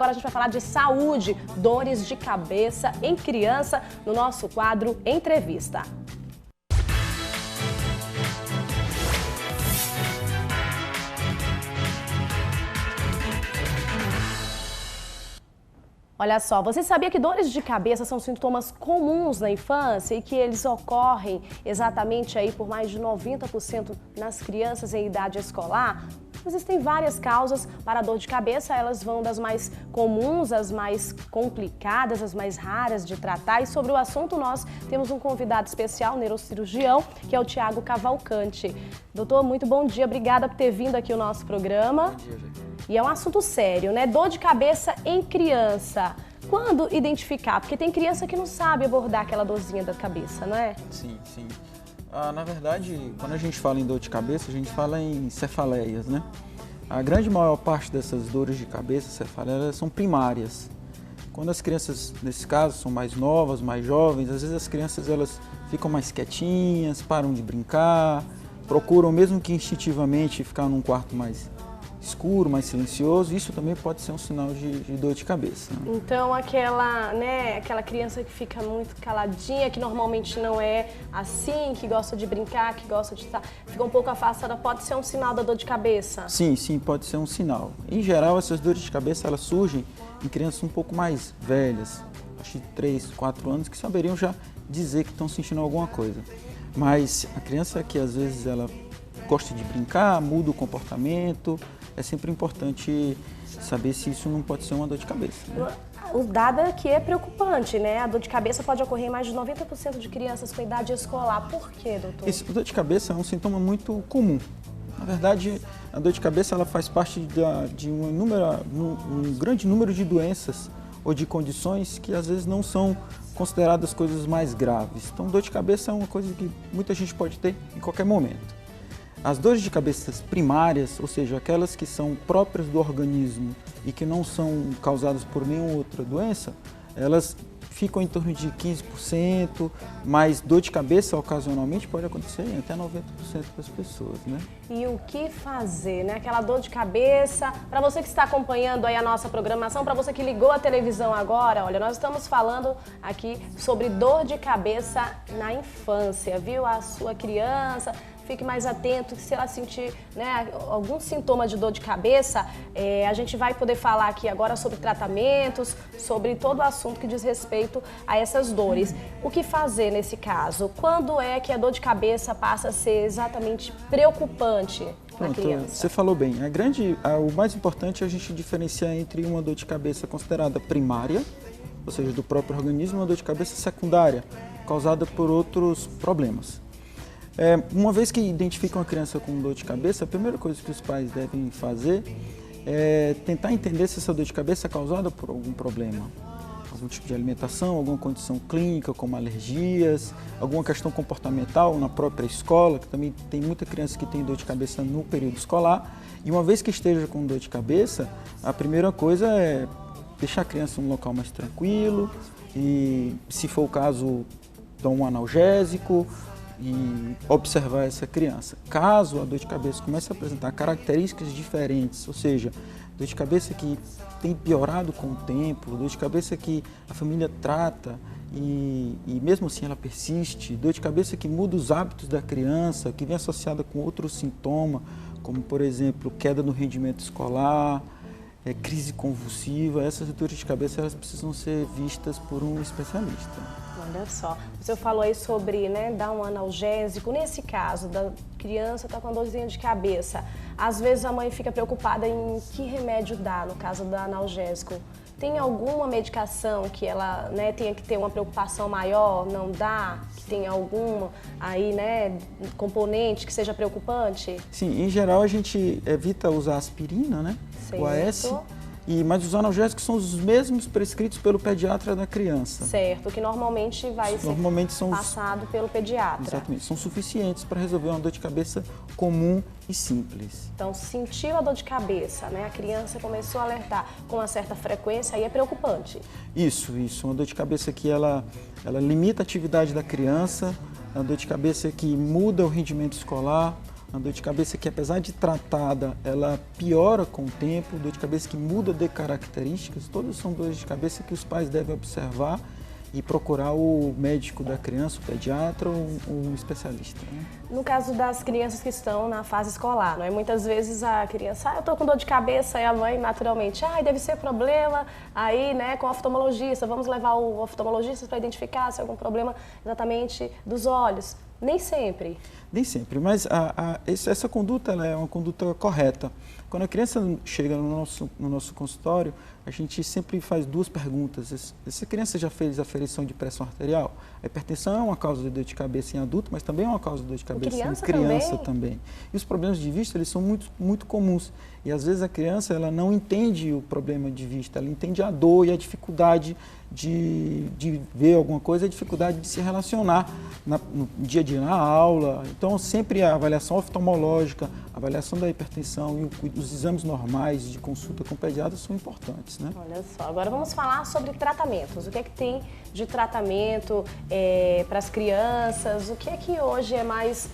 agora a gente vai falar de saúde, dores de cabeça em criança, no nosso quadro Entrevista. Olha só, você sabia que dores de cabeça são sintomas comuns na infância e que eles ocorrem exatamente aí por mais de 90% nas crianças em idade escolar? Existem várias causas para a dor de cabeça, elas vão das mais comuns às mais complicadas, as mais raras de tratar. E sobre o assunto nós temos um convidado especial, neurocirurgião, que é o Thiago Cavalcante. Doutor, muito bom dia, obrigada por ter vindo aqui ao nosso programa. Bom dia, gente. E é um assunto sério, né? Dor de cabeça em criança. Quando identificar? Porque tem criança que não sabe abordar aquela dorzinha da cabeça, não é? Sim, sim. Na verdade, quando a gente fala em dor de cabeça, a gente fala em cefaleias, né? A grande maior parte dessas dores de cabeça, cefaleias, são primárias. Quando as crianças, nesse caso, são mais novas, mais jovens, às vezes as crianças elas ficam mais quietinhas, param de brincar, procuram, mesmo que instintivamente, ficar num quarto mais escuro, mais silencioso. Isso também pode ser um sinal de dor de cabeça, né? Então aquela criança que fica muito caladinha, que normalmente não é assim, que gosta de brincar, que gosta de estar, fica um pouco afastada, pode ser um sinal da dor de cabeça? Sim, sim, pode ser um sinal. Em geral, essas dores de cabeça elas surgem em crianças um pouco mais velhas, acho que 3, 4 anos, que saberiam já dizer que estão sentindo alguma coisa. Mas a criança que às vezes ela gosta de brincar, muda o comportamento, é sempre importante saber se isso não pode ser uma dor de cabeça, né? O dado aqui é preocupante, né? A dor de cabeça pode ocorrer em mais de 90% de crianças com idade escolar. Por quê, doutor? A dor de cabeça é um sintoma muito comum. Na verdade, a dor de cabeça ela faz parte de um grande número de doenças ou de condições que às vezes não são consideradas coisas mais graves. Então, dor de cabeça é uma coisa que muita gente pode ter em qualquer momento. As dores de cabeça primárias, ou seja, aquelas que são próprias do organismo e que não são causadas por nenhuma outra doença, elas ficam em torno de 15%, mas dor de cabeça ocasionalmente pode acontecer em até 90% das pessoas, né? E o que fazer, né? Aquela dor de cabeça, para você que está acompanhando aí a nossa programação, para você que ligou a televisão agora, olha, nós estamos falando aqui sobre dor de cabeça na infância, viu? A sua criança, fique mais atento, se ela sentir, né, algum sintoma de dor de cabeça, a gente vai poder falar aqui agora sobre tratamentos, sobre todo o assunto que diz respeito a essas dores. O que fazer nesse caso? Quando é que a dor de cabeça passa a ser exatamente preocupante na criança? Você falou bem. O mais importante é a gente diferenciar entre uma dor de cabeça considerada primária, ou seja, do próprio organismo, e uma dor de cabeça secundária, causada por outros problemas. Uma vez que identificam a criança com dor de cabeça, a primeira coisa que os pais devem fazer é tentar entender se essa dor de cabeça é causada por algum problema. Algum tipo de alimentação, alguma condição clínica, como alergias, alguma questão comportamental na própria escola, que também tem muita criança que tem dor de cabeça no período escolar. E uma vez que esteja com dor de cabeça, a primeira coisa é deixar a criança em um local mais tranquilo e, se for o caso, dar um analgésico e observar essa criança. Caso a dor de cabeça comece a apresentar características diferentes, ou seja, dor de cabeça que tem piorado com o tempo, dor de cabeça que a família trata e mesmo assim ela persiste, dor de cabeça que muda os hábitos da criança, que vem associada com outros sintomas, como por exemplo, queda no rendimento escolar, crise convulsiva, essas dores de cabeça elas precisam ser vistas por um especialista. Olha só, você falou aí sobre, né, dar um analgésico. Nesse caso, da criança está com uma dorzinha de cabeça, às vezes a mãe fica preocupada em que remédio dar, no caso do analgésico. Tem alguma medicação que ela, né, tenha que ter uma preocupação maior, não dá? Que tenha alguma aí, né, componente que seja preocupante? Sim, em geral a gente evita usar aspirina, né? Certo. O AS. Mas os analgésicos são os mesmos prescritos pelo pediatra da criança. Certo, que normalmente vai ser passado pelo pediatra. Exatamente, são suficientes para resolver uma dor de cabeça comum e simples. Então, sentiu a dor de cabeça, né? A criança começou a alertar com uma certa frequência, aí é preocupante. Isso, uma dor de cabeça que ela limita a atividade da criança, uma dor de cabeça que muda o rendimento escolar, Uma dor de cabeça que, apesar de tratada, ela piora com o tempo, dor de cabeça que muda de características. Todas são dores de cabeça que os pais devem observar e procurar o médico da criança, o pediatra ou um especialista, né? No caso das crianças que estão na fase escolar, não é? Muitas vezes a criança, eu estou com dor de cabeça, e a mãe naturalmente, deve ser problema aí, né, com o oftalmologista, vamos levar o oftalmologista para identificar se é algum problema exatamente dos olhos. Nem sempre. Nem sempre, mas essa conduta ela é uma conduta correta. Quando a criança chega no nosso consultório, a gente sempre faz duas perguntas. Essa criança já fez aferição de pressão arterial? A hipertensão é uma causa de dor de cabeça em adulto, mas também é uma causa de dor de cabeça em criança também. E os problemas de vista, eles são muito comuns. E às vezes a criança ela não entende o problema de vista, ela entende a dor e a dificuldade de ver alguma coisa, a dificuldade de se relacionar no dia a dia, na aula. Então, sempre a avaliação oftalmológica, a avaliação da hipertensão e os exames normais de consulta com o pediatra são importantes, né? Olha só, agora vamos falar sobre tratamentos. O que é que tem de tratamento para as crianças? O que é que hoje é mais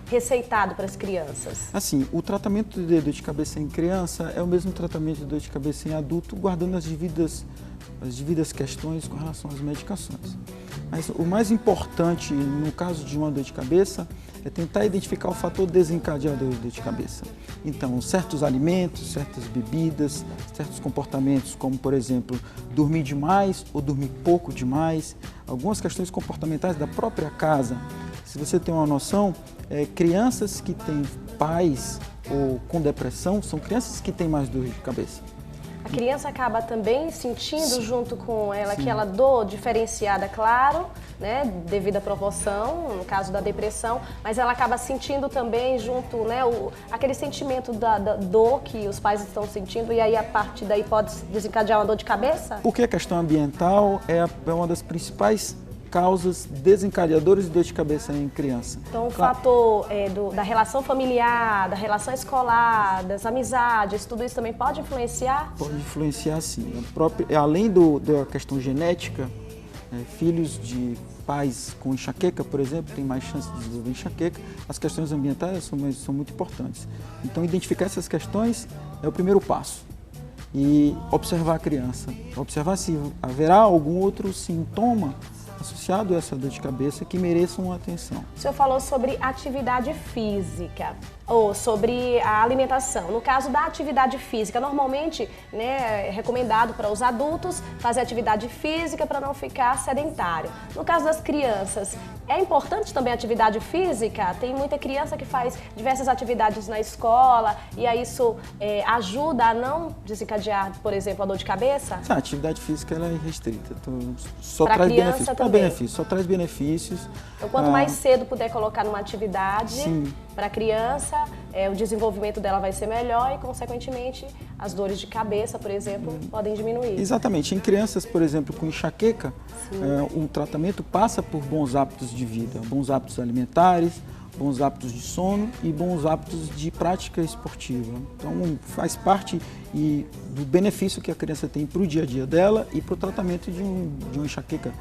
receitado para as crianças? Assim, o tratamento de dor de cabeça em criança é o mesmo tratamento de dor de cabeça em adulto, guardando as devidas questões com relação às medicações. Mas o mais importante no caso de uma dor de cabeça é tentar identificar o fator desencadeador da dor de cabeça. Então, certos alimentos, certas bebidas, certos comportamentos, como por exemplo, dormir demais ou dormir pouco demais, algumas questões comportamentais da própria casa. Se você tem uma noção, crianças que têm pais ou com depressão são crianças que têm mais dor de cabeça. A criança acaba também sentindo junto com ela aquela dor diferenciada, claro, né, devido à proporção, no caso da depressão, mas ela acaba sentindo também junto, né, aquele sentimento da dor que os pais estão sentindo e aí a partir daí pode desencadear uma dor de cabeça? Porque a questão ambiental é uma das principais causas desencadeadoras de dor de cabeça em criança. Então, o fator da relação familiar, da relação escolar, das amizades, tudo isso também pode influenciar? Pode influenciar, sim. Além da questão genética, filhos de pais com enxaqueca, por exemplo, têm mais chance de desenvolver enxaqueca. As questões ambientais são muito importantes. Então, identificar essas questões é o primeiro passo. E observar a criança. Observar se haverá algum outro sintoma associado a essa dor de cabeça que mereçam uma atenção. O senhor falou sobre atividade física, ou sobre a alimentação. No caso da atividade física, normalmente, né, é recomendado para os adultos fazer atividade física para não ficar sedentário. No caso das crianças, é importante também a atividade física? Tem muita criança que faz diversas atividades na escola e aí isso ajuda a não desencadear, por exemplo, a dor de cabeça? A atividade física ela é restrita, só pra traz criança benefícios. também. Só traz benefícios. Então, quanto mais cedo puder colocar numa atividade Sim. para a criança, o desenvolvimento dela vai ser melhor e, consequentemente, as dores de cabeça, por exemplo, podem diminuir. Exatamente. Em crianças, por exemplo, com enxaqueca, o tratamento passa por bons hábitos de vida, bons hábitos alimentares, bons hábitos de sono e bons hábitos de prática esportiva. Então, faz parte do benefício que a criança tem para o dia a dia dela e para o tratamento de uma enxaqueca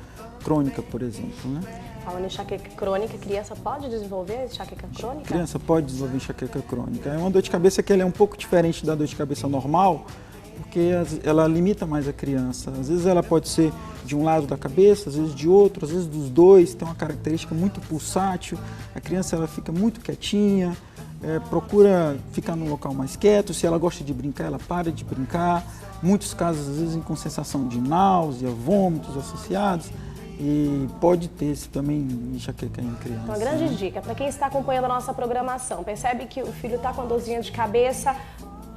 crônica, por exemplo, né? Falando em enxaqueca crônica, a criança pode desenvolver enxaqueca crônica? A criança pode desenvolver enxaqueca crônica. É uma dor de cabeça que ela é um pouco diferente da dor de cabeça normal, porque ela limita mais a criança. Às vezes ela pode ser de um lado da cabeça, às vezes de outro, às vezes dos dois, tem uma característica muito pulsátil. A criança ela fica muito quietinha, procura ficar num local mais quieto. Se ela gosta de brincar, ela para de brincar. Muitos casos, às vezes, com sensação de náusea, vômitos associados. E pode ter também enxaqueca em criança. Uma grande dica para quem está acompanhando a nossa programação. Percebe que o filho está com dorzinha de cabeça,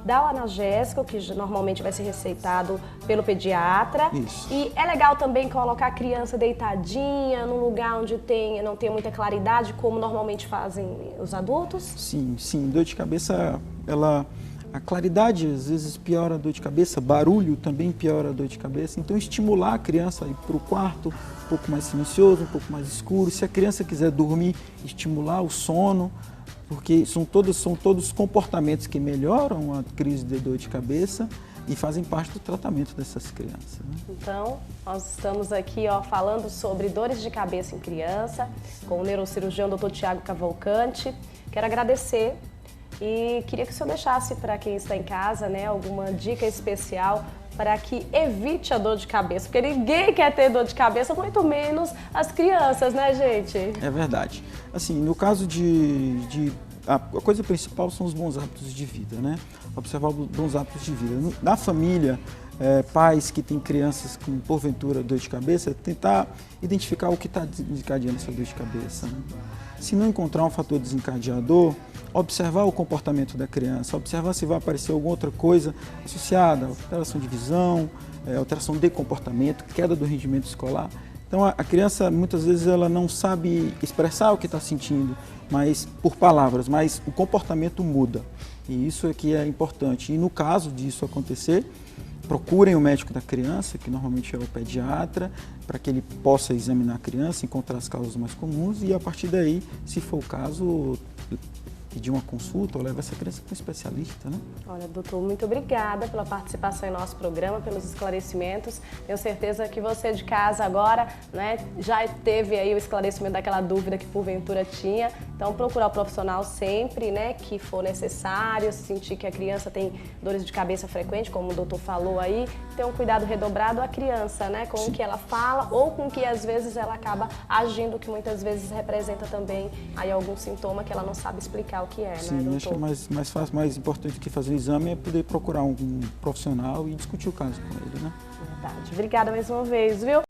dá o analgésico, que normalmente vai ser receitado pelo pediatra. Isso. E é legal também colocar a criança deitadinha, num lugar onde não tenha muita claridade, como normalmente fazem os adultos? Sim, sim. Dor de cabeça, a claridade às vezes piora a dor de cabeça, barulho também piora a dor de cabeça. Então, estimular a criança a ir para o quarto um pouco mais silencioso, um pouco mais escuro. Se a criança quiser dormir, estimular o sono, porque são todos comportamentos que melhoram a crise de dor de cabeça e fazem parte do tratamento dessas crianças, né? Então, nós estamos aqui falando sobre dores de cabeça em criança, com o neurocirurgião Dr. Tiago Cavalcante. Quero agradecer e queria que o senhor deixasse para quem está em casa, né, alguma dica especial para que evite a dor de cabeça, porque ninguém quer ter dor de cabeça, muito menos as crianças, né, gente? É verdade. Assim, no caso a coisa principal são os bons hábitos de vida, né? Observar os bons hábitos de vida. Na família, pais que têm crianças com, porventura, dor de cabeça, tentar identificar o que está desencadeando essa dor de cabeça, né? Se não encontrar um fator desencadeador, observar o comportamento da criança, observar se vai aparecer alguma outra coisa associada, alteração de visão, alteração de comportamento, queda do rendimento escolar. Então a criança muitas vezes ela não sabe expressar o que está sentindo, mas por palavras, mas o comportamento muda. E isso é que é importante. E no caso disso acontecer, procurem o médico da criança, que normalmente é o pediatra, para que ele possa examinar a criança, encontrar as causas mais comuns e a partir daí, se for o caso, pedir uma consulta ou levar essa criança para um especialista, né? Olha, doutor, muito obrigada pela participação em nosso programa, pelos esclarecimentos. Tenho certeza que você de casa agora, né, já teve aí o esclarecimento daquela dúvida que porventura tinha. Então, procurar o profissional sempre, né, que for necessário, se sentir que a criança tem dores de cabeça frequente, como o doutor falou aí, ter um cuidado redobrado à criança, né, com o que ela fala ou com o que às vezes ela acaba agindo, que muitas vezes representa também aí algum sintoma que ela não sabe explicar o que é, Sim, né, doutor? acho que é mais fácil, mais importante do que fazer o exame é poder procurar um profissional e discutir o caso com ele, né? Verdade. Obrigada mais uma vez, viu?